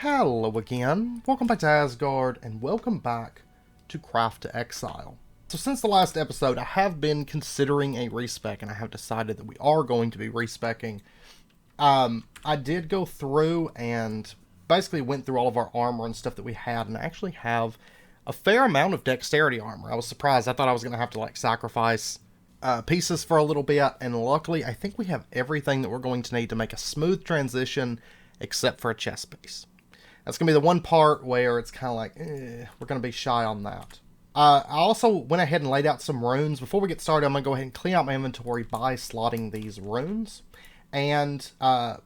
Hello again, welcome back to Asgard, and welcome back to Craft to Exile. So since the last episode, I have been considering a respec, and I have decided that we are going to be respeccing. I did go through and basically went through all of our armor and stuff that we had, and I actually have a fair amount of dexterity armor. I was surprised. I thought I was going to have to sacrifice pieces for a little bit, and luckily I think we have everything that we're going to need to make a smooth transition except for a chest piece. That's going to be the one part where it's kind of we're going to be shy on that. I also went ahead and laid out some runes. Before we get started, I'm going to go ahead and clean out my inventory by slotting these runes. And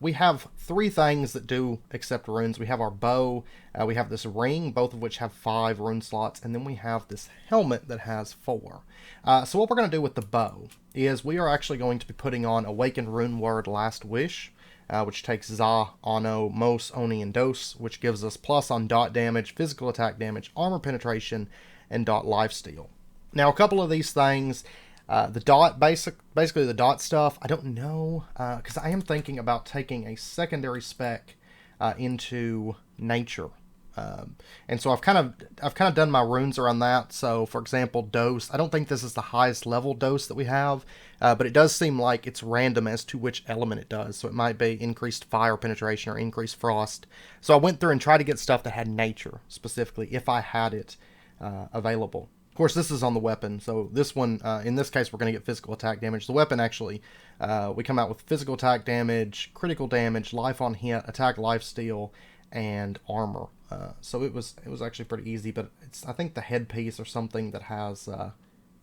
we have three things that do accept runes. We have our bow, we have this ring, both of which have 5 rune slots, and then we have this helmet that has 4. So what we're going to do with the bow is we are actually going to be putting on Awakened Rune Word Last Wish, which takes Za, Ano, Mos, Oni, and Dos, which gives us plus on dot damage, physical attack damage, armor penetration, and dot lifesteal. Now, a couple of these things, the dot, basically the dot stuff, I don't know, because I am thinking about taking a secondary spec into nature. And so I've kind of done my runes around that. So, for example, Dose, I don't think this is the highest level Dose that we have, but it does seem like it's random as to which element it does. So it might be increased fire penetration or increased frost. So I went through and tried to get stuff that had nature, specifically, if I had it available. Of course, this is on the weapon, so this one, in this case, we're going to get physical attack damage. The weapon, actually, we come out with physical attack damage, critical damage, life on hit, attack lifesteal, and armor. So it was actually pretty easy, but it's, I think, the headpiece or something that has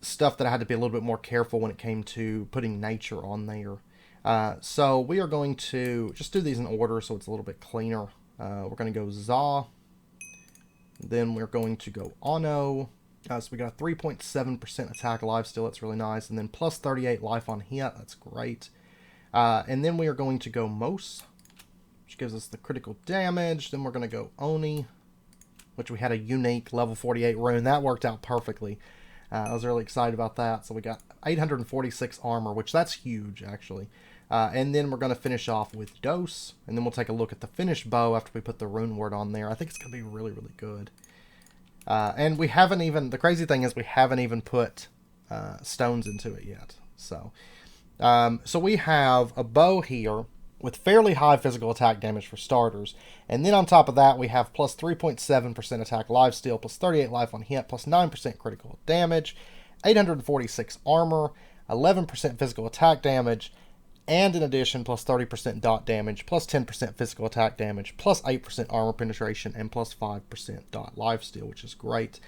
stuff that I had to be a little bit more careful when it came to putting nature on there. So we are going to just do these in order so it's a little bit cleaner. We're going to go Za, then we're going to go Ano. So we got a 3.7% attack lifesteal, that's really nice, and then plus 38 life on hit, that's great. And then we are going to go Mos, which gives us the critical damage. Then we're going to go Oni, which we had a unique level 48 rune. That worked out perfectly. I was really excited about that. So we got 846 armor, which that's huge, actually. And then we're going to finish off with Dose, and then we'll take a look at the finished bow after we put the rune word on there. I think it's going to be really, really good. And we haven't even, the crazy thing is we haven't even put stones into it yet. So we have a bow here with fairly high physical attack damage for starters. And then on top of that, we have plus 3.7% attack lifesteal, plus 38 life on hit, plus 9% critical damage, 846 armor, 11% physical attack damage, and in addition, plus 30% dot damage, plus 10% physical attack damage, plus 8% armor penetration, and plus 5% dot lifesteal, which is great.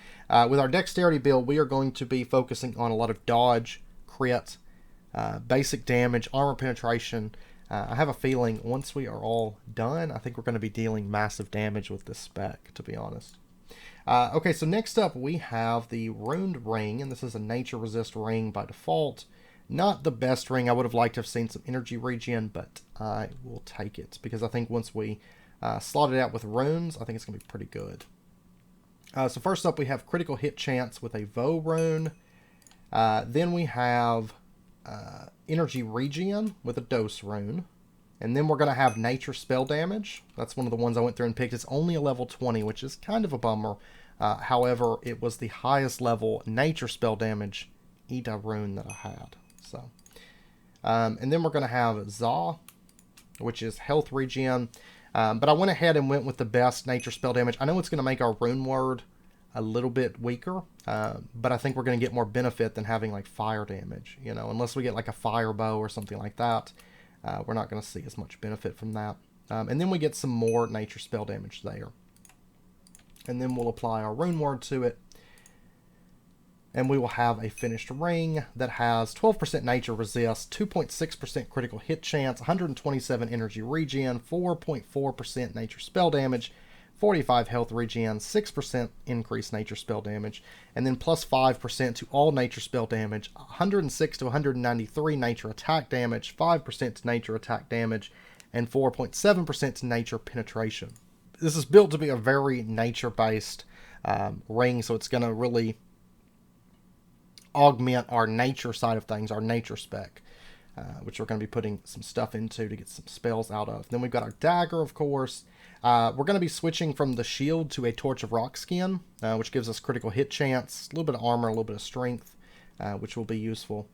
With our dexterity build, we are going to be focusing on a lot of dodge, crit, basic damage, armor penetration. I have a feeling once we are all done, I think we're going to be dealing massive damage with this spec, to be honest. Okay, so next up we have the Runed Ring, and this is a nature resist ring by default. Not the best ring. I would have liked to have seen some energy regen, but I will take it, because I think once we slot it out with runes, I think it's going to be pretty good. So first up we have critical hit chance with a Vo rune. Then we have energy regen with a Dose rune, and then we're going to have nature spell damage. That's one of the ones I went through and picked. It's only a level 20, which is kind of a bummer. However, it was the highest level nature spell damage Ida rune that I had. So and then we're going to have Za, which is health regen, but I went ahead and went with the best nature spell damage. I know it's going to make our rune word a little bit weaker, but I think we're going to get more benefit than having fire damage, unless we get a fire bow or something like that. We're not going to see as much benefit from that. And then we get some more nature spell damage there. And then we'll apply our rune word to it, and we will have a finished ring that has 12% nature resist, 2.6% critical hit chance, 127 energy regen, 4.4% nature spell damage, 45 health regen, 6% increased nature spell damage, and then plus 5% to all nature spell damage, 106 to 193 nature attack damage, 5% to nature attack damage, and 4.7% to nature penetration. This is built to be a very nature-based ring, so it's going to really augment our nature side of things, our nature spec. which we're going to be putting some stuff into to get some spells out of. Then we've got our dagger, of course. We're going to be switching from the shield to a Torch of Rock Skin, which gives us critical hit chance, a little bit of armor, a little bit of strength, which will be useful.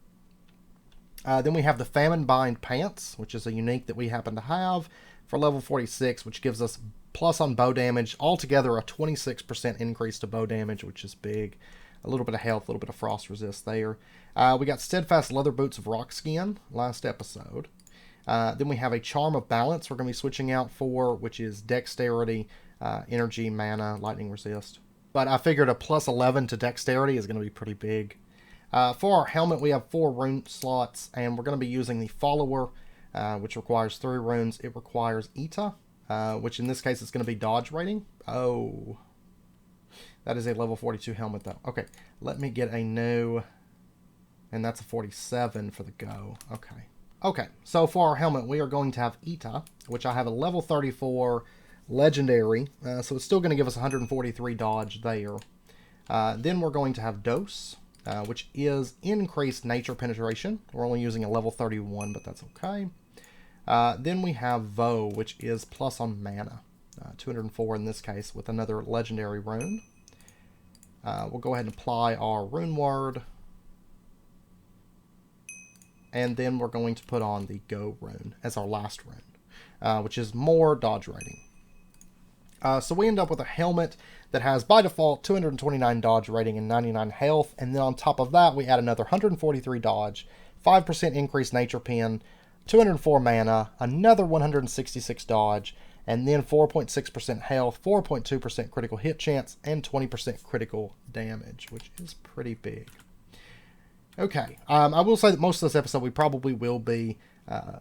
Then we have the Famine Bind Pants, which is a unique that we happen to have for level 46, which gives us plus on bow damage. Altogether, a 26% increase to bow damage, which is big. A little bit of health, a little bit of frost resist there. We got Steadfast Leather Boots of Rock Skin last episode. Then we have a Charm of Balance we're going to be switching out for, which is Dexterity, Energy, Mana, Lightning Resist. But I figured a plus 11 to Dexterity is going to be pretty big. For our helmet, we have 4 rune slots, and we're going to be using the Follower, which requires 3 runes. It requires Eta, which in this case is going to be dodge rating. Oh, that is a level 42 helmet, though. Okay, let me get a new, and that's a 47 for the go. Okay, so for our helmet, we are going to have Eta, which I have a level 34 legendary, so it's still going to give us 143 dodge there. Then we're going to have Dose, which is increased nature penetration. We're only using a level 31, but that's okay. Then we have Voe, which is plus on mana, 204 in this case, with another legendary rune. We'll go ahead and apply our rune word. And then we're going to put on the Go rune as our last rune, which is more dodge rating. So we end up with a helmet that has, by default, 229 dodge rating and 99 health. And then on top of that, we add another 143 dodge, 5% increased nature pen, 204 mana, another 166 dodge, and then 4.6% health, 4.2% critical hit chance, and 20% critical damage, which is pretty big. Okay, I will say that most of this episode we probably will be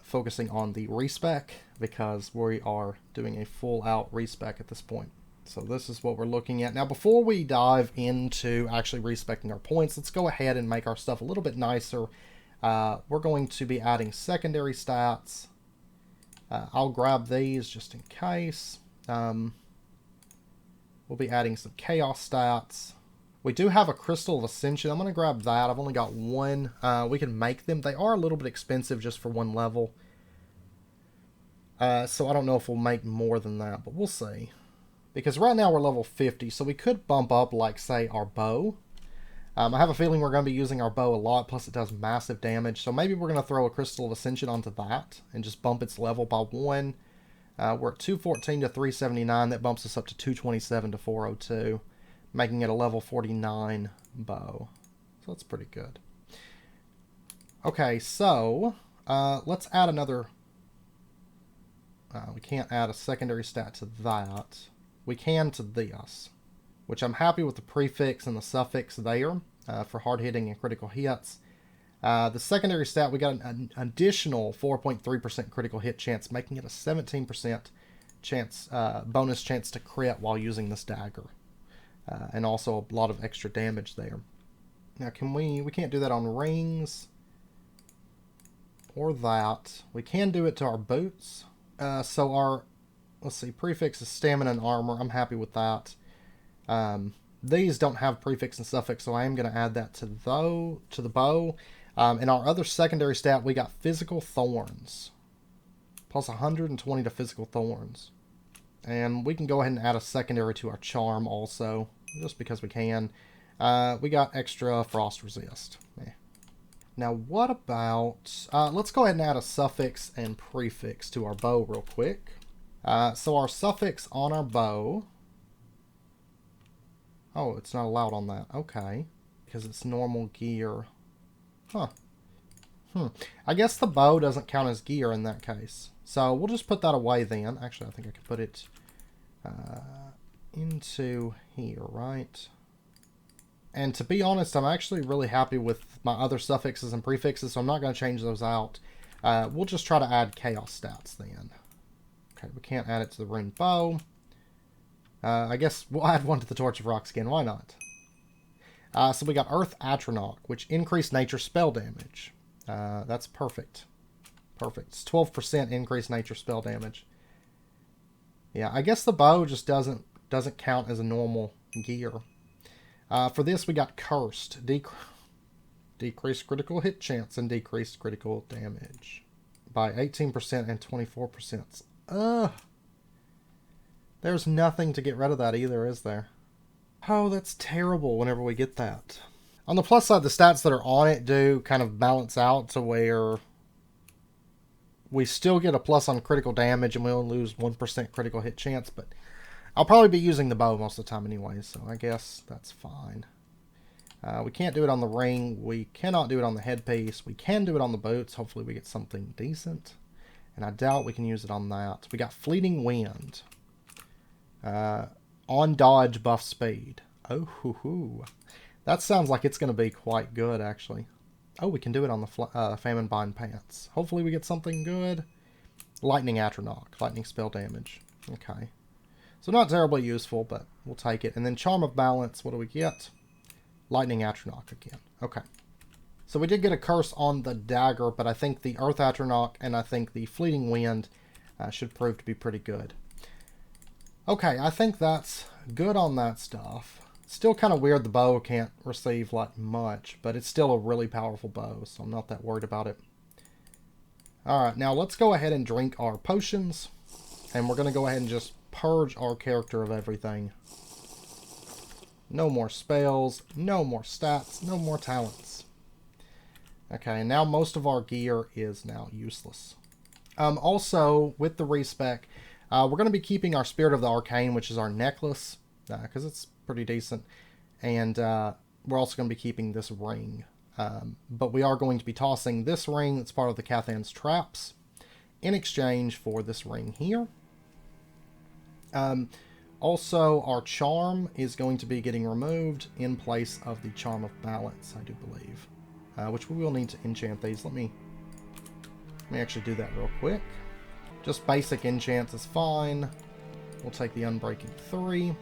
focusing on the respec, because we are doing a full-out respec at this point. So this is what we're looking at. Now, before we dive into actually respecing our points, let's go ahead and make our stuff a little bit nicer. We're going to be adding secondary stats. I'll grab these just in case. We'll be adding some chaos stats. We do have a Crystal of Ascension. I'm going to grab that. I've only got one. We can make them. They are a little bit expensive just for one level. So I don't know if we'll make more than that, but we'll see. Because right now we're level 50, so we could bump up, like, say, our bow. I have a feeling we're going to be using our bow a lot, plus it does massive damage. So maybe we're going to throw a Crystal of Ascension onto that and just bump its level by 1. We're at 214 to 379. That bumps us up to 227 to 402, making it a level 49 bow. So that's pretty good. Okay, so let's add another... we can't add a secondary stat to that. We can to this, which I'm happy with the prefix and the suffix there for hard hitting and critical hits. The secondary stat, we got an additional 4.3% critical hit chance, making it a 17% chance, bonus chance to crit while using this dagger. And also a lot of extra damage there. Now, we can't do that on rings or that. We can do it to our boots. So our, let's see, prefix is stamina and armor. I'm happy with that. These don't have prefix and suffix, so I am going to add that to the bow. In our other secondary stat, we got physical thorns. Plus 120 to physical thorns. And we can go ahead and add a secondary to our charm also, just because we can. We got extra frost resist. Now, what about... let's go ahead and add a suffix and prefix to our bow real quick. So our suffix on our bow... Oh, it's not allowed on that. Okay. Because it's normal gear. Huh. I guess the bow doesn't count as gear in that case. So we'll just put that away then. Actually, I think I could put it into here, right? And to be honest, I'm actually really happy with my other suffixes and prefixes, so I'm not going to change those out. We'll just try to add chaos stats then. Okay, we can't add it to the rune bow. I guess we'll add one to the Torch of Rock Skin. Why not? So we got Earth Atronach, which increased nature spell damage. That's perfect. Perfect. It's 12% increased nature spell damage. Yeah, I guess the bow just doesn't count as a normal gear. For this, we got Cursed. Decreased critical hit chance and decreased critical damage by 18% and 24%. There's nothing to get rid of that either, is there? Oh, that's terrible whenever we get that. On the plus side, the stats that are on it do kind of balance out to where we still get a plus on critical damage and we only lose 1% critical hit chance, but I'll probably be using the bow most of the time anyway, so I guess that's fine. We can't do it on the ring. We cannot do it on the headpiece. We can do it on the boots. Hopefully we get something decent. And I doubt we can use it on that. We got Fleeting Wind. On dodge, buff speed. Oh, hoo, hoo. That sounds like it's going to be quite good, actually. Oh, we can do it on the Famine Bind Pants. Hopefully we get something good. Lightning Atronach. Lightning spell damage. Okay. So not terribly useful, but we'll take it. And then Charm of Balance, what do we get? Lightning Atronach again. Okay. So we did get a curse on the dagger, but I think the Earth Atronach and I think the Fleeting Wind should prove to be pretty good. Okay, I think that's good on that stuff. Still kind of weird the bow can't receive like much, but it's still a really powerful bow, so I'm not that worried about it. Alright, now let's go ahead and drink our potions, and we're going to go ahead and just purge our character of everything. No more spells, no more stats, no more talents. Okay, and now most of our gear is now useless. Also, with the respec, we're going to be keeping our Spirit of the Arcane, which is our necklace, because it's pretty decent. And we're also going to be keeping this ring. But we are going to be tossing this ring that's part of the Cathan's traps in exchange for this ring here. Also, our charm is going to be getting removed in place of the Charm of Balance, I do believe. Which we will need to enchant these. Let me actually do that real quick. Just basic enchants is fine. We'll take the Unbreaking 3.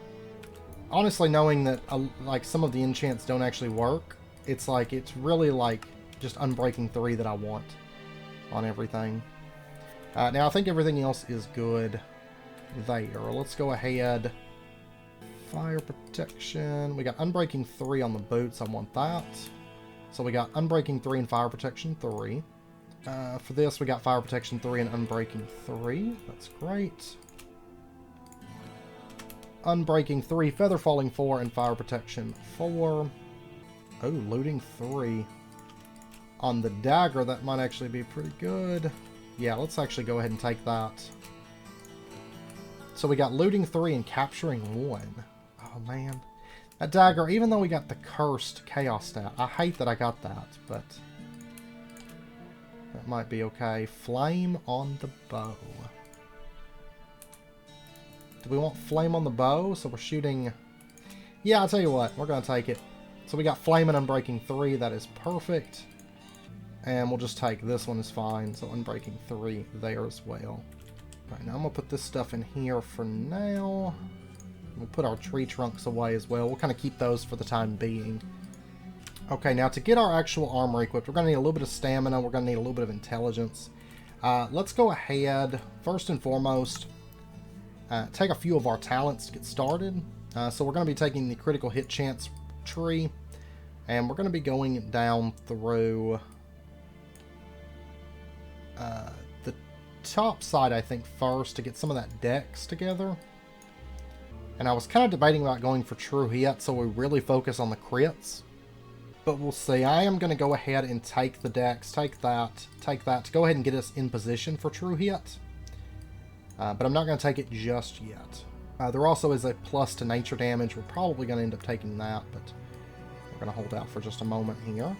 Honestly, knowing that like some of the enchants don't actually work, it's really like just Unbreaking 3 that I want on everything. Now I think everything else is good there. Let's go ahead. Fire protection. We got Unbreaking 3 on the boots. I want that. So we got Unbreaking 3 and Fire Protection 3. For this, we got Fire Protection 3 and Unbreaking 3. That's great. Unbreaking 3, Feather Falling 4, and Fire Protection 4. Oh, Looting 3. On the dagger, that might actually be pretty good. Yeah, let's actually go ahead and take that. So we got Looting 3 and Capturing 1. Oh, man. That dagger, even though we got the Cursed Chaos stat, I hate that I got that, but that might be okay. Flame on the bow. Do we want flame on the bow? So we're shooting... Yeah, I'll tell you what. We're going to take it. So we got flame and Unbreaking 3. That is perfect. And we'll just take this one is fine. So Unbreaking 3 there as well. Alright, now I'm going to put this stuff in here for now. We'll put our tree trunks away as well. We'll kind of keep those for the time being. Okay, now to get our actual armor equipped, we're going to need a little bit of stamina. We're going to need a little bit of intelligence. Let's go ahead, first and foremost, take a few of our talents to get started. So we're going to be taking the critical hit chance tree, and we're going to be going down through the top side, I think, first to get some of that dex together. And I was kind of debating about going for true hit, so we really focus on the crits. But we'll see. I am going to go ahead and take the dex, take that, to go ahead and get us in position for true hit. But I'm not going to take it just yet. There also is a plus to nature damage. We're probably going to end up taking that, but we're going to hold out for just a moment here.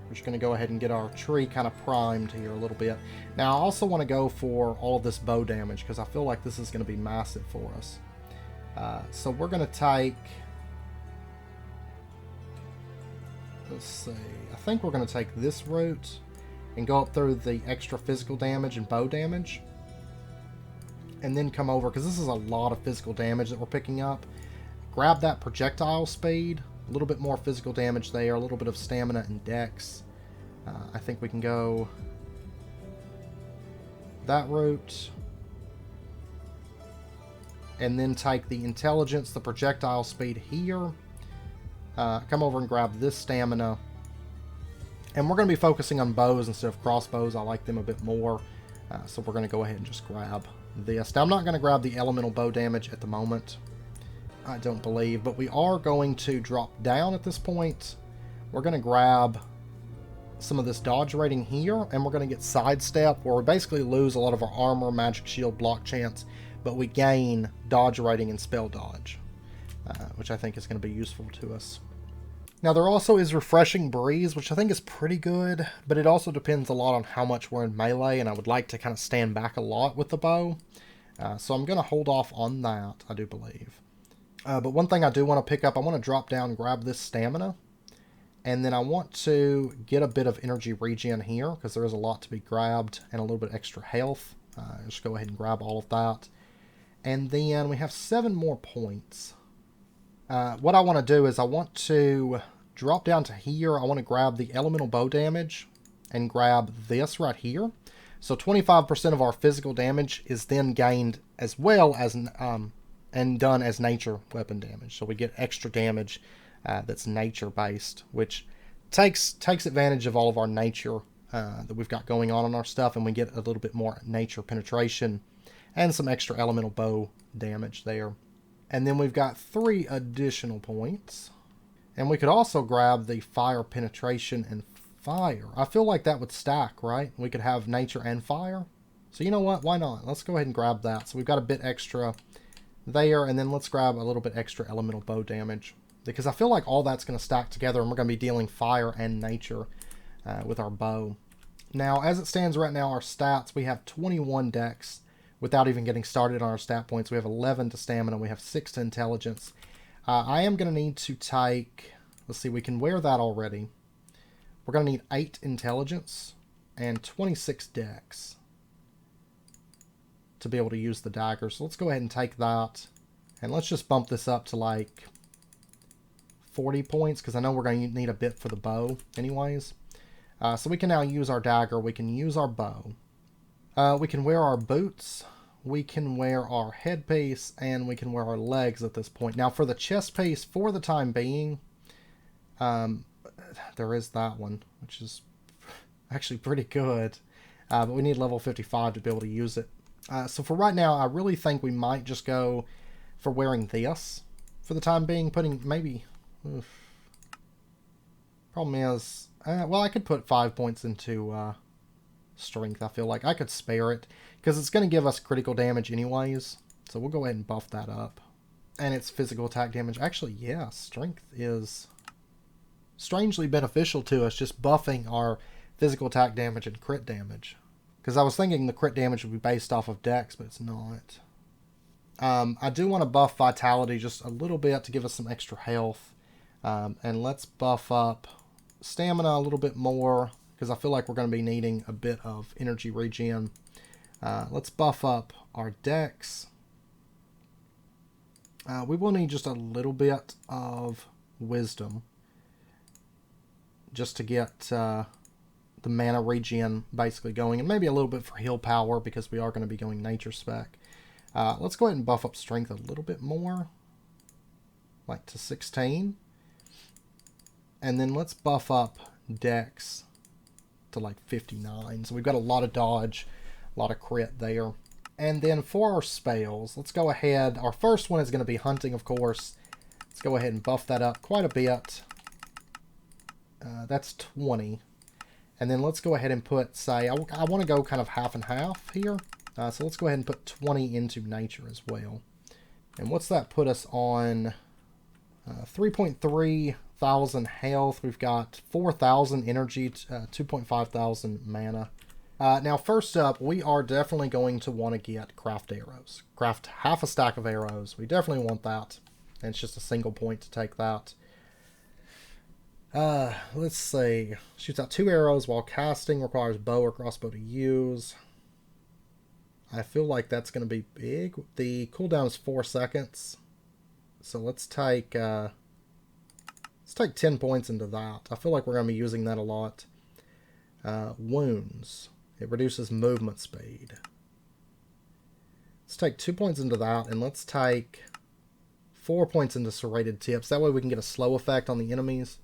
We're just going to go ahead and get our tree kind of primed here a little bit. Now, I also want to go for all of this bow damage, because I feel like this is going to be massive for us. So we're going to take... Let's see. I think we're going to take this route and go up through the extra physical damage and bow damage. And then come over, because this is a lot of physical damage that we're picking up. Grab that projectile speed. A little bit more physical damage there. A little bit of stamina and dex. I think we can go that route. And then take the intelligence, the projectile speed here. Come over and grab this stamina. And we're going to be focusing on bows instead of crossbows. I like them a bit more. So we're going to go ahead and just grab this. Now, I'm not going to grab the elemental bow damage at the moment, I don't believe, but we are going to drop down at this point. We're going to grab some of this dodge rating here, and we're going to get sidestep, where we basically lose a lot of our armor, magic shield, block chance, but we gain dodge rating and spell dodge, which I think is going to be useful to us. Now, there also is Refreshing Breeze, which I think is pretty good, but it also depends a lot on how much we're in melee, and I would like to kind of stand back a lot with the bow. So I'm going to hold off on that, I do believe. But one thing I do want to pick up, I want to drop down, grab this stamina, and then I want to get a bit of energy regen here, because there is a lot to be grabbed, and a little bit extra health. Just go ahead and grab all of that. And then we have 7 more points. What I want to do is I want to drop down to here. I want to grab the elemental bow damage and grab this right here. So 25% of our physical damage is then gained as well as and done as nature weapon damage. So we get extra damage that's nature based, which takes advantage of all of our nature that we've got going on our stuff, and we get a little bit more nature penetration and some extra elemental bow damage there. And then we've got 3 additional points. And we could also grab the fire penetration and fire. I feel like that would stack, right? We could have nature and fire. So you know what? Why not? Let's go ahead and grab that. So we've got a bit extra there. And then let's grab a little bit extra elemental bow damage, because I feel like all that's going to stack together, and we're going to be dealing fire and nature with our bow. Now, as it stands right now, our stats, we have 21 dex. Without even getting started on our stat points, we have 11 to stamina, we have 6 to intelligence. I am going to need to take, let's see, we can wear that already. We're going to need 8 intelligence and 26 dex to be able to use the dagger. So let's go ahead and take that, and let's just bump this up to like 40 points, because I know we're going to need a bit for the bow anyways. So we can now use our dagger, we can use our bow. We can wear our boots, we can wear our headpiece, and we can wear our legs at this point. Now, for the chest piece, for the time being, there is that one, which is actually pretty good. But we need level 55 to be able to use it. So for right now, I really think we might just go for wearing this for the time being. Putting maybe... Problem is... well, I could put 5 points into... strength. I feel like I could spare it, because it's going to give us critical damage anyways, so we'll go ahead and buff that up. And it's physical attack damage. Actually, yeah, strength is strangely beneficial to us, just buffing our physical attack damage and crit damage, because I was thinking the crit damage would be based off of dex, but it's not. I do want to buff vitality just a little bit to give us some extra health, and let's buff up stamina a little bit more, because I feel like we're going to be needing a bit of energy regen. Let's buff up our dex. We will need just a little bit of wisdom, just to get the mana regen basically going, and maybe a little bit for heal power, because we are going to be going nature spec. Let's go ahead and buff up strength a little bit more, like to 16. And then let's buff up dex to like 59. So we've got a lot of dodge, a lot of crit there. And then for our spells, let's go ahead. Our first one is going to be hunting, of course. Let's go ahead and buff that up quite a bit. That's 20. And then let's go ahead and put, say, I want to go kind of half and half here. So let's go ahead and put 20 into nature as well. And what's that put us on? 3.3 thousand health. We've got 4,000 energy, 2.5 thousand mana. Now, first up, we are definitely going to want to get craft arrows. Craft half a stack of arrows. We definitely want that. And it's just a single point to take that. Let's see. Shoots out 2 arrows while casting. Requires bow or crossbow to use. I feel like that's going to be big. The cooldown is 4 seconds. So let's take 10 points into that. I feel like we're going to be using that a lot. Wounds. It reduces movement speed. Let's take 2 points into that, and let's take 4 points into serrated tips. That way we can get a slow effect on the enemies.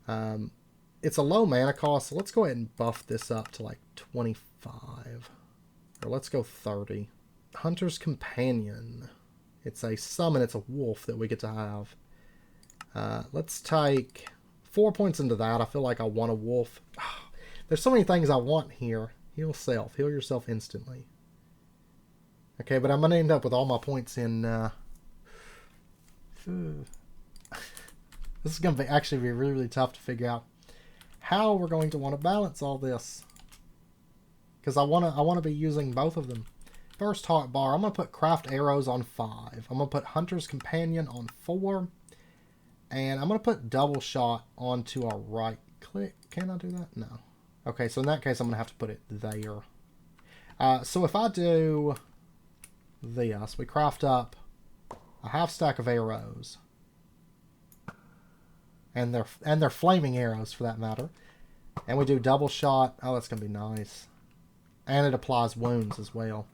It's a low mana cost, so let's go ahead and buff this up to like 25. Or let's go 30. Hunter's Companion. It's a summon, it's a wolf that we get to have. Let's take 4 points into that. I feel like I want a wolf. There's so many things I want here. Heal self. Heal yourself instantly. Okay, but I'm going to end up with all my points in... This is going to actually be really, really tough to figure out how we're going to want to balance all this. Because I want to be using both of them. First hotbar, I'm going to put Craft Arrows on 5. I'm going to put Hunter's Companion on 4. And I'm going to put Double Shot onto our right click. Can I do that? No. Okay, so in that case, I'm going to have to put it there. So if I do this, we craft up a half stack of arrows. And they're flaming arrows, for that matter. And we do Double Shot. Oh, that's going to be nice. And it applies wounds as well.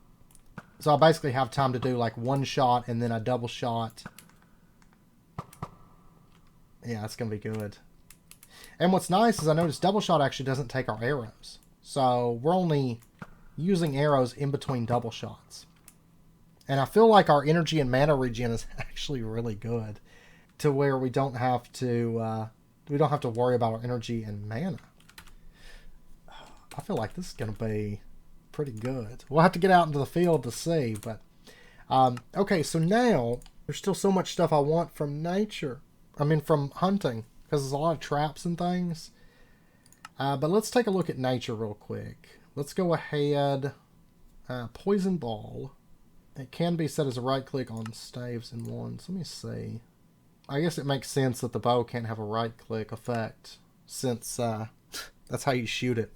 So I basically have time to do like 1 shot and then a Double Shot. Yeah, it's going to be good. And what's nice is I noticed Double Shot actually doesn't take our arrows. So we're only using arrows in between double shots. And I feel like our energy and mana regen is actually really good. To where we don't have to worry about our energy and mana. I feel like this is going to be pretty good. We'll have to get out into the field to see, but okay, so now there's still so much stuff I want from nature. I mean, from hunting, because there's a lot of traps and things. But let's take a look at nature real quick. Let's go ahead. Poison Ball. It can be set as a right click on staves and wands. Let me see. I guess it makes sense that the bow can't have a right click effect, since that's how you shoot it.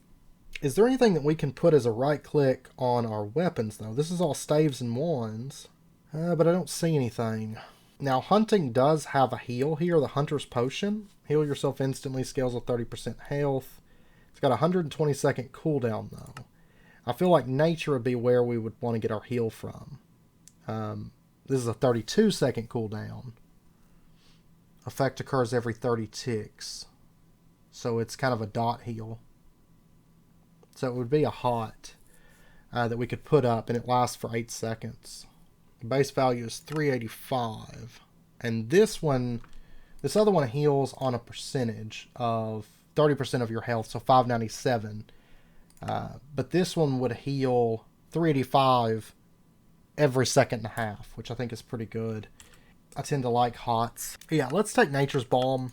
Is there anything that we can put as a right click on our weapons, though? This is all staves and wands, but I don't see anything. Now, hunting does have a heal here, the Hunter's Potion. Heal yourself instantly, scales with 30% health. It's got a 120-second cooldown, though. I feel like nature would be where we would want to get our heal from. This is a 32-second cooldown. Effect occurs every 30 ticks. So it's kind of a dot heal. So it would be a hot that we could put up, and it lasts for 8 seconds. The base value is 385. And this other one heals on a percentage of 30% of your health, so 597. But this one would heal 385 every second and a half, which I think is pretty good. I tend to like hots. Yeah, let's take Nature's Balm.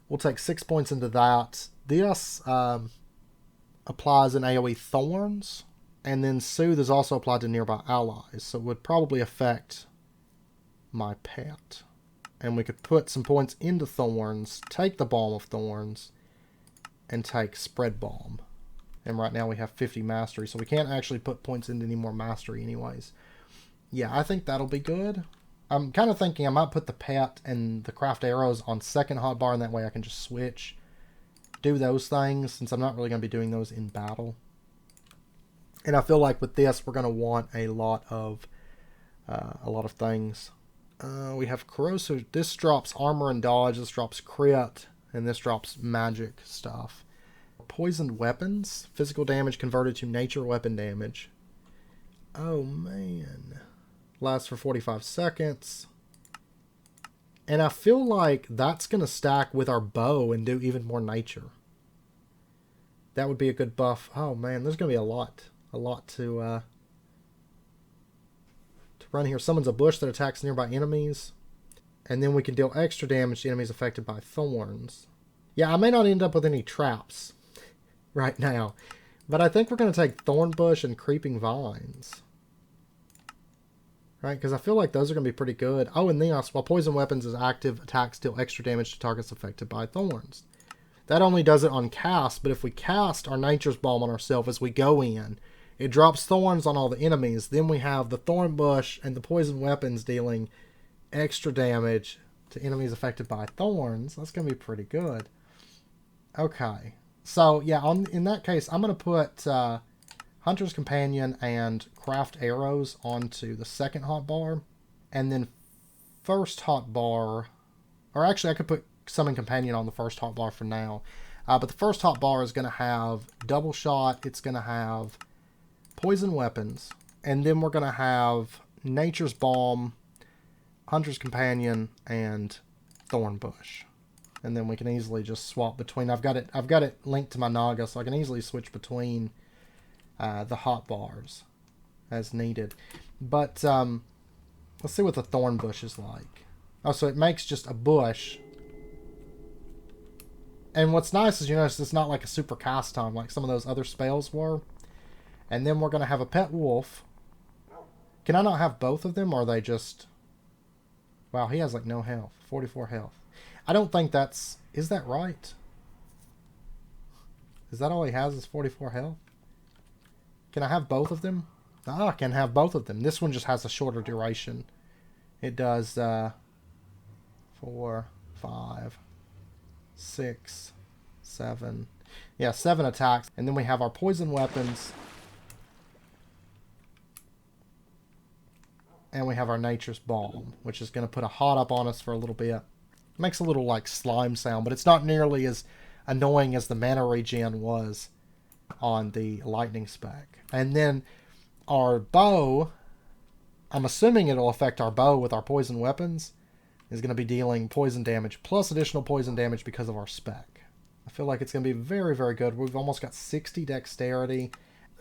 We'll take 6 points into that. This applies in AoE Thorns, and then Soothe is also applied to nearby allies, so it would probably affect my pet. And we could put some points into Thorns, take the Balm of Thorns, and take Spread Balm. And right now we have 50 mastery, so we can't actually put points into any more mastery anyways. Yeah, I think that'll be good. I'm kind of thinking I might put the pet and the craft arrows on second hotbar, and that way I can just switch, do those things, since I'm not really going to be doing those in battle. And I feel like with this, we're going to want a lot of things. We have Corrosive. This drops armor and dodge. This drops crit, and this drops magic stuff. Poisoned weapons. Physical damage converted to nature weapon damage. Oh, man. Lasts for 45 seconds. And I feel like that's going to stack with our bow and do even more nature. That would be a good buff. Oh, man, there's going to be a lot to run here. Summons a bush that attacks nearby enemies. And then we can deal extra damage to enemies affected by thorns. Yeah, I may not end up with any traps right now. But I think we're going to take Thorn Bush and Creeping Vines. Right, because I feel like those are going to be pretty good. Oh, and Neos, while poison weapons is active, attacks deal extra damage to targets affected by thorns. That only does it on cast, but if we cast our Nature's Balm on ourselves as we go in, it drops thorns on all the enemies. Then we have the Thorn Bush and the poison weapons dealing extra damage to enemies affected by thorns. That's going to be pretty good. Okay. So, yeah, in that case, I'm going to put Hunter's Companion and Craft Arrows onto the second hotbar. And then first hotbar, or actually I could put Summon Companion on the first hotbar for now. But the first hotbar is going to have Double Shot. It's going to have Poison Weapons. And then we're going to have Nature's Balm, Hunter's Companion, and Thorn Bush. And then we can easily just swap between. I've got it linked to my Naga, so I can easily switch between the hotbars as needed. But let's see what the Thorn Bush is like. Oh, so it makes just a bush. And what's nice is, you notice it's not like a super cast time like some of those other spells were. And then we're going to have a pet wolf. Can I not have both of them, or are they just... Wow, he has like no health. 44 health. I don't think that's... Is that right? Is that all he has is 44 health? Can I have both of them? Ah, I can have both of them. This one just has a shorter duration. It does 4, 5, 6, 7. Yeah, 7 attacks. And then we have our poison weapons. And we have our Nature's Balm, which is going to put a hot up on us for a little bit. It makes a little like slime sound, but it's not nearly as annoying as the mana regen was on the lightning spec. And then our bow, I'm assuming it'll affect our bow with our poison weapons, is going to be dealing poison damage plus additional poison damage because of our spec. I feel like it's going to be very, very good. We've almost got 60 dexterity.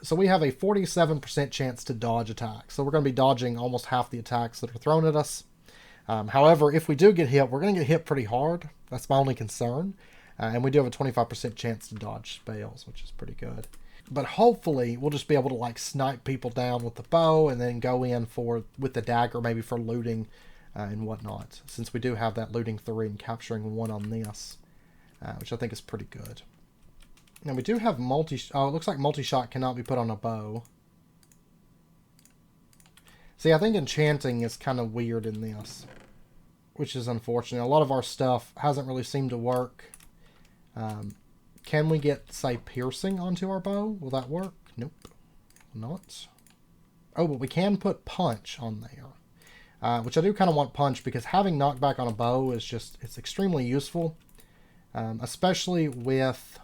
So we have a 47% chance to dodge attacks. So we're going to be dodging almost half the attacks that are thrown at us. However, if we do get hit, we're going to get hit pretty hard. That's my only concern. And we do have a 25% chance to dodge spells, which is pretty good. But hopefully, we'll just be able to like snipe people down with the bow and then go in with the dagger, maybe for looting and whatnot. Since we do have that looting 3 and capturing 1 on this, which I think is pretty good. Now we do have oh, it looks like multi-shot cannot be put on a bow. See, I think enchanting is kind of weird in this, which is unfortunate. A lot of our stuff hasn't really seemed to work. Can we get, say, piercing onto our bow? Will that work? Nope. Not. Oh, but we can put punch on there. Which I do kind of want punch, because having knockback on a bow is just, it's extremely useful. Especially with...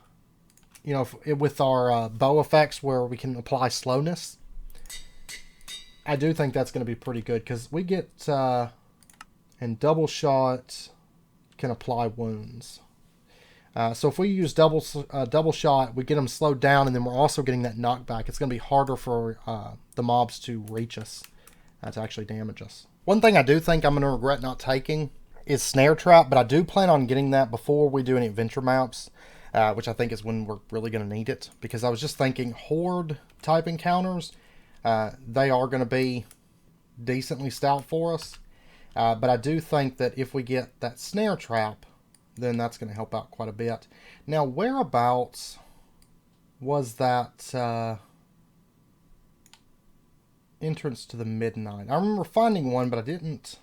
You know, with our bow effects where we can apply slowness. I do think that's going to be pretty good, because we get, and double shot can apply wounds. So if we use double shot, we get them slowed down, and then we're also getting that knockback. It's going to be harder for the mobs to reach us, to actually damage us. One thing I do think I'm going to regret not taking is Snare Trap, but I do plan on getting that before we do any adventure maps. Which I think is when we're really going to need it. Because I was just thinking, Horde type encounters, they are going to be decently stout for us. But I do think that if we get that Snare Trap, then that's going to help out quite a bit. Now, whereabouts was that entrance to the Midnight? I remember finding one, but I didn't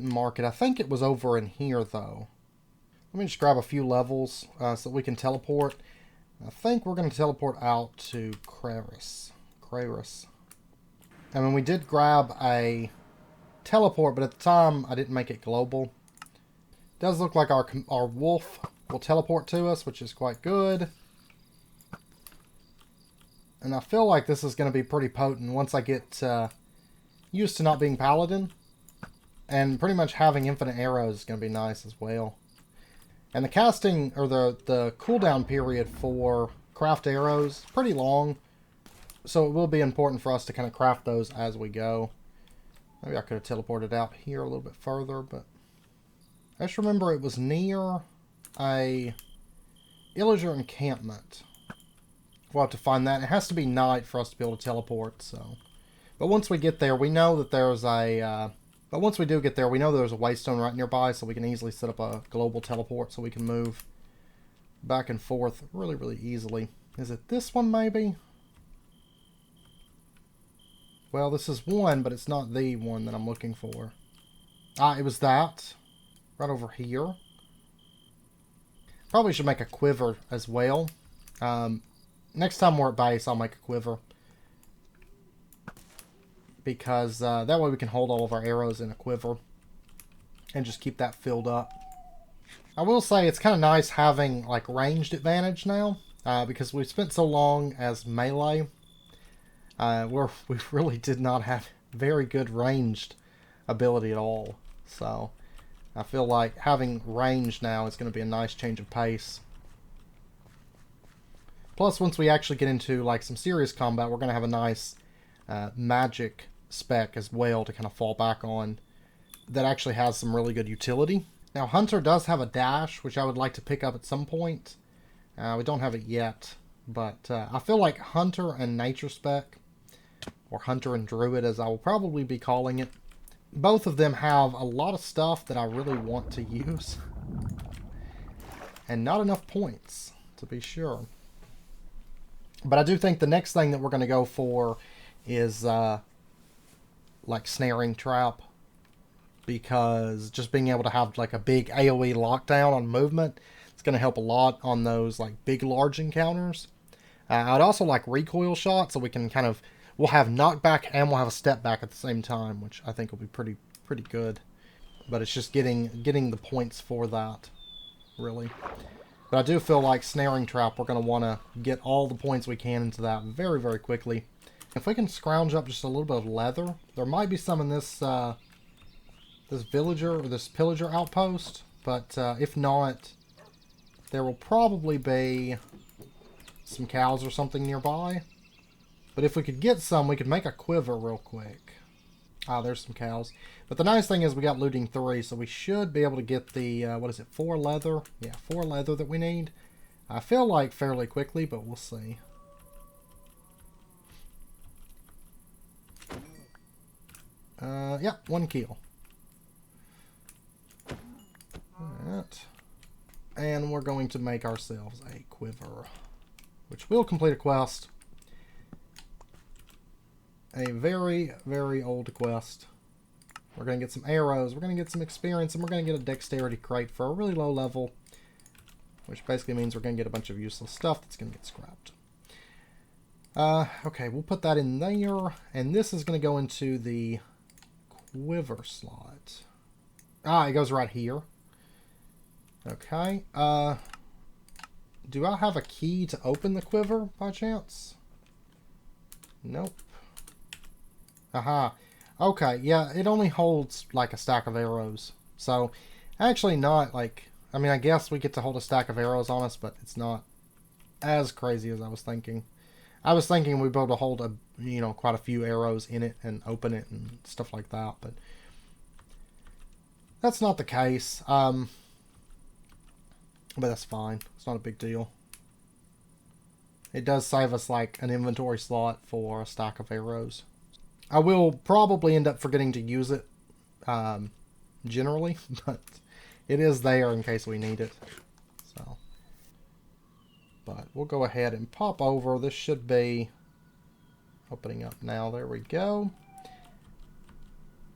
mark it. I think it was over in here, though. Let me just grab a few levels so that we can teleport. I think we're going to teleport out to Kraris. I mean, we did grab a teleport, but at the time I didn't make it global. It does look like our wolf will teleport to us, which is quite good. And I feel like this is going to be pretty potent once I get used to not being paladin. And pretty much having infinite arrows is going to be nice as well. And the casting, or the cooldown period for craft arrows, pretty long. So it will be important for us to kind of craft those as we go. Maybe I could have teleported out here a little bit further, but... I just remember it was near a Illager encampment. We'll have to find that. It has to be night for us to be able to teleport, so... But once we get there, we know that there's a... But once we do get there, we know there's a waystone right nearby, so we can easily set up a global teleport so we can move back and forth really, really easily. Is it this one, maybe? Well, this is one, but it's not the one that I'm looking for. Ah, it was that. Right over here. Probably should make a quiver as well. Next time we're at base, I'll make a quiver. Because that way we can hold all of our arrows in a quiver and just keep that filled up. I will say it's kind of nice having like ranged advantage now because we've spent so long as melee We really did not have very good ranged ability at all. So I feel like having range now is going to be a nice change of pace. Plus, once we actually get into like some serious combat, we're going to have a nice magic spec as well to kind of fall back on that actually has some really good utility. Now, Hunter does have a dash, which I would like to pick up at some point. We don't have it yet, but I feel like Hunter and Nature Spec, or Hunter and Druid as I will probably be calling it, both of them have a lot of stuff that I really want to use. And not enough points, to be sure. But I do think the next thing that we're going to go for is like Snaring Trap. Because just being able to have like a big AoE lockdown on movement, it's going to help a lot on those like big large encounters. I'd also like recoil shot, so we can kind of, we'll have knockback and we'll have a step back at the same time, which I think will be pretty good. But it's just getting the points for that, really. But I do feel like Snaring Trap, we're going to want to get all the points we can into that very, very quickly. If we can scrounge up just a little bit of leather, there might be some in this this villager or this pillager outpost, but if not, there will probably be some cows or something nearby. But if we could get some, we could make a quiver real quick. Ah, there's some cows. But the nice thing is we got looting 3, so we should be able to get the, what is it, 4 leather? Yeah, 4 leather that we need. I feel like fairly quickly, but we'll see. Yep, 1 kill. Alright. And we're going to make ourselves a quiver, which will complete a quest. A very, very old quest. We're going to get some arrows, we're going to get some experience, and we're going to get a dexterity crate for a really low level, which basically means we're going to get a bunch of useless stuff that's going to get scrapped. Okay, we'll put that in there, and this is going to go into the quiver slot. Ah, it goes right here. Okay, do I have a key to open the quiver by chance? Nope. Aha. Okay, yeah, it only holds like a stack of arrows. So, actually not like, I mean, I guess we get to hold a stack of arrows on us, but it's not as crazy as I was thinking. I was thinking we'd be able to hold a, you know, quite a few arrows in it and open it and stuff like that, but that's not the case. But that's fine. It's not a big deal. It does save us like an inventory slot for a stack of arrows. I will probably end up forgetting to use it generally, but it is there in case we need it. So, but we'll go ahead and pop over. This should be opening up now. There we go.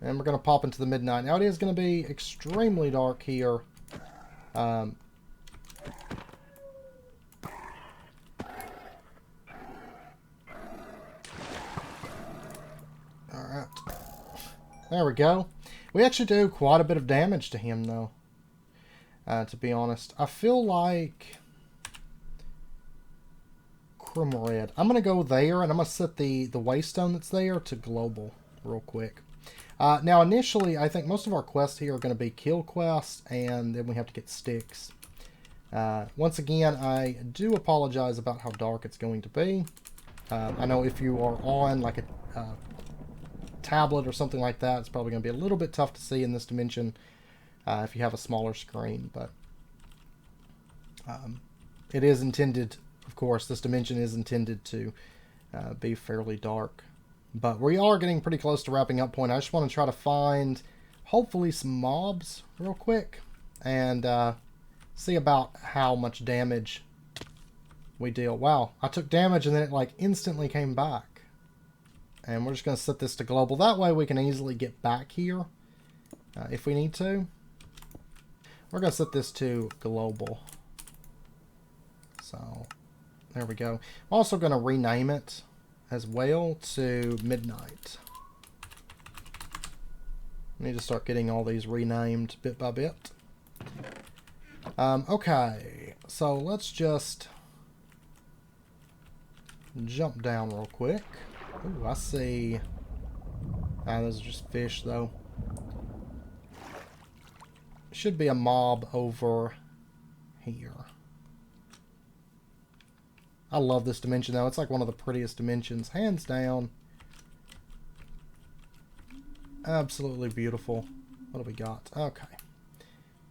And we're going to pop into the midnight. Now it is going to be extremely dark here. Alright. There we go. We actually do quite a bit of damage to him, though. To be honest. I feel like Crim Red. I'm going to go there, and I'm going to set the waystone that's there to global real quick. Now, initially, I think most of our quests here are going to be kill quests, and then we have to get sticks. Once again, I do apologize about how dark it's going to be. I know if you are on like a tablet or something like that, it's probably going to be a little bit tough to see in this dimension if you have a smaller screen, but it is intended, of course, this dimension is intended to be fairly dark. But we are getting pretty close to wrapping up point. I just want to try to find, hopefully, some mobs real quick and see about how much damage we deal. Wow, I took damage and then it like instantly came back. And we're just going to set this to global. That way we can easily get back here if we need to. We're going to set this to global. So, there we go. I'm also going to rename it as well to midnight. I need to start getting all these renamed bit by bit. Okay, so let's just jump down real quick. Ooh, I see. Ah, those are just fish, though. Should be a mob over here. I love this dimension, though. It's like one of the prettiest dimensions, hands down. Absolutely beautiful. What do we got? Okay.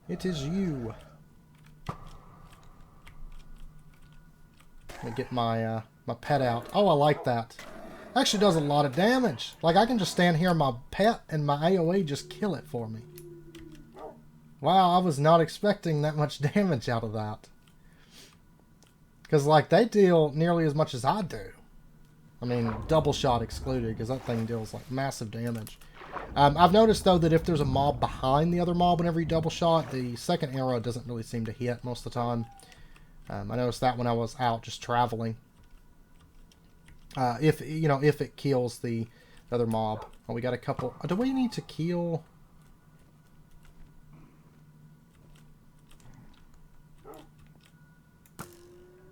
It is you. Let me get my my pet out. Oh, I like that. Actually does a lot of damage. Like, I can just stand here, my pet and my AoE just kill it for me. Wow, I was not expecting that much damage out of that. Because, like, they deal nearly as much as I do. I mean, double shot excluded, because that thing deals, like, massive damage. I've noticed, though, that if there's a mob behind the other mob whenever you double shot, the second arrow doesn't really seem to hit most of the time. I noticed that when I was out just traveling. If it kills the other mob. Oh, we got a couple. Do we need to kill?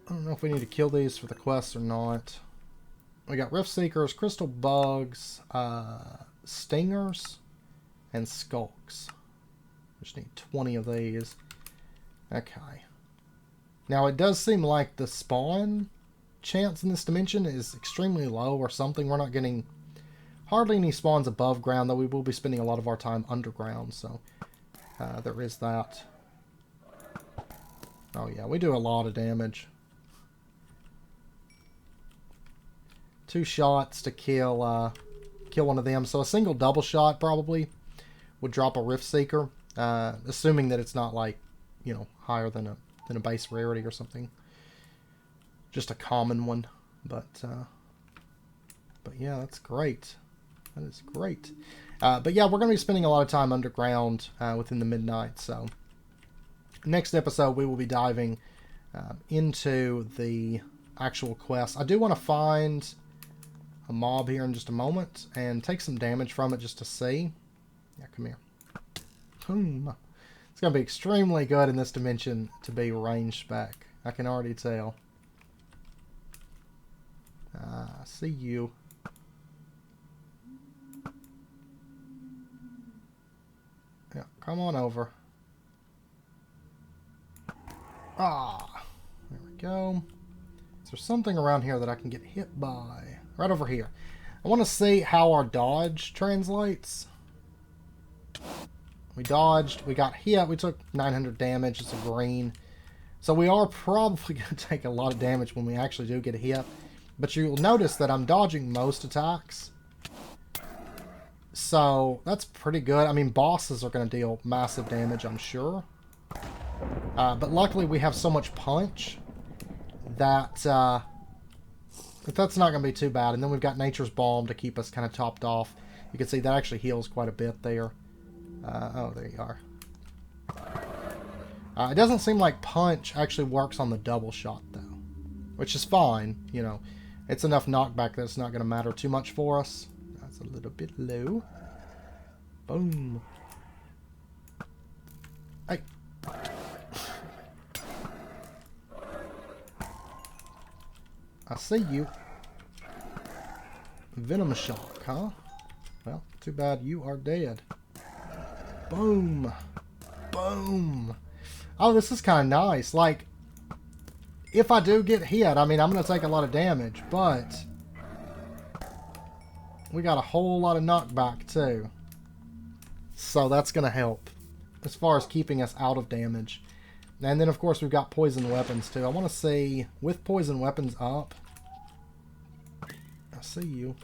I don't know if we need to kill these for the quest or not. We got Rift Seekers, Crystal Bugs, Stingers, and Skulks. Just need 20 of these. Okay. Now, it does seem like the spawn chance in this dimension is extremely low or something. We're not getting hardly any spawns above ground, though we will be spending a lot of our time underground, so there is that. Oh yeah, we do a lot of damage. 2 shots to kill one of them, so a single double shot probably would drop a Rift Seeker, assuming that it's not, like, you know, higher than a base rarity or something. Just a common one, but yeah, that's great. That is great. But yeah, we're going to be spending a lot of time underground within the midnight. So next episode, we will be diving into the actual quest. I do want to find a mob here in just a moment and take some damage from it just to see. Yeah, come here. Boom. It's going to be extremely good in this dimension to be range spec. I can already tell. I see you. Yeah, come on over. Ah, there we go. Is there something around here that I can get hit by? Right over here. I want to see how our dodge translates. We dodged, we got hit, we took 900 damage, it's a green. So we are probably going to take a lot of damage when we actually do get hit. But you'll notice that I'm dodging most attacks. So that's pretty good. I mean, bosses are going to deal massive damage, I'm sure. But luckily we have so much punch that that's not going to be too bad. And then we've got Nature's Balm to keep us kind of topped off. You can see that actually heals quite a bit there. Oh, there you are. It doesn't seem like punch actually works on the double shot, though. Which is fine, you know. It's enough knockback that it's not going to matter too much for us. That's a little bit low. Boom. Hey. I see you. Venom shock, huh? Well, too bad you are dead. Boom. Boom. Oh, this is kind of nice. Like, if I do get hit, I mean, I'm going to take a lot of damage, but we got a whole lot of knockback, too. So that's going to help as far as keeping us out of damage. And then, of course, we've got poison weapons, too. I want to see, with poison weapons up, I see you.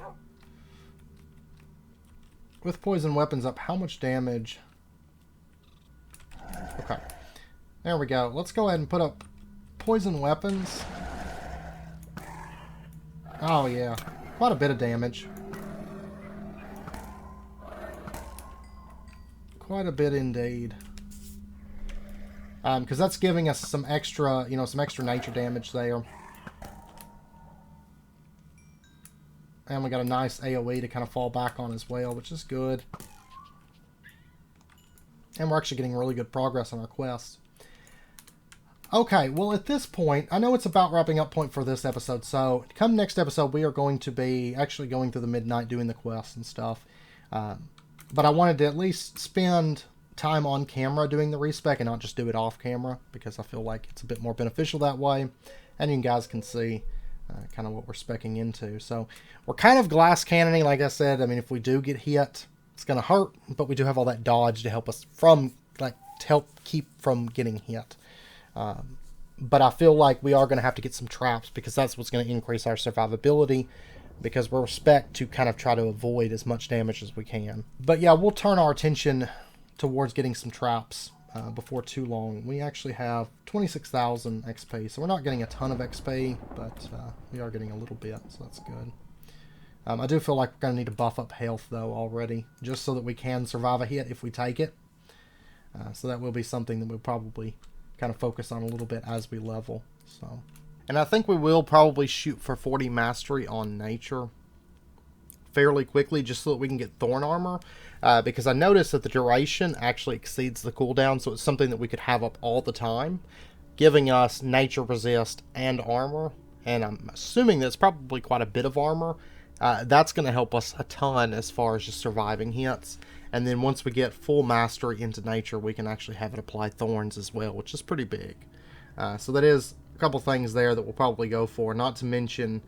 With poison weapons up, how much damage? Okay. There we go. Let's go ahead and put up poison weapons. Oh, yeah. Quite a bit of damage. Quite a bit indeed. Because that's giving us some extra, you know, some extra nature damage there. And we got a nice AoE to kind of fall back on as well, which is good. And we're actually getting really good progress on our quest. Okay, well, at this point, I know it's about wrapping up point for this episode, so come next episode, we are going to be actually going through the midnight, doing the quests and stuff. But I wanted to at least spend time on camera doing the respec and not just do it off camera, because I feel like it's a bit more beneficial that way, and you guys can see kind of what we're specking into. So we're kind of glass cannoning, like I said. I mean, if we do get hit, it's going to hurt, but we do have all that dodge to help us from, like, to help keep from getting hit. But I feel like we are going to have to get some traps, because that's what's going to increase our survivability, because we're Respec to kind of try to avoid as much damage as we can. But yeah, we'll turn our attention towards getting some traps before too long. We actually have 26,000 XP, so we're not getting a ton of XP, but we are getting a little bit, so that's good. I do feel like we're going to need to buff up health, though, already, just so that we can survive a hit if we take it. So that will be something that we'll probably kind of focus on a little bit as we level. So, and I think we will probably shoot for 40 mastery on nature fairly quickly, just so that we can get thorn armor, because I noticed that the duration actually exceeds the cooldown, so it's something that we could have up all the time, giving us nature resist and armor, and I'm assuming that's probably quite a bit of armor. That's going to help us a ton as far as just surviving hits. And then once we get full mastery into nature, we can actually have it apply thorns as well, which is pretty big. So that is a couple things there that we'll probably go for. Not to mention,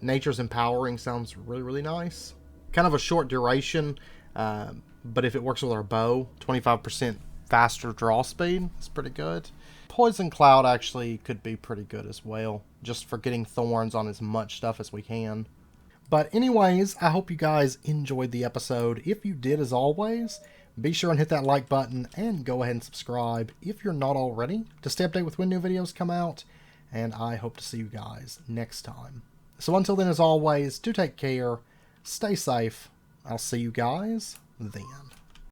nature's empowering sounds really, really nice. Kind of a short duration, but if it works with our bow, 25% faster draw speed is pretty good. Poison Cloud actually could be pretty good as well, just for getting thorns on as much stuff as we can. But anyways, I hope you guys enjoyed the episode. If you did, as always, be sure and hit that like button and go ahead and subscribe if you're not already to stay updated with when new videos come out. And I hope to see you guys next time. So until then, as always, do take care, stay safe. I'll see you guys then.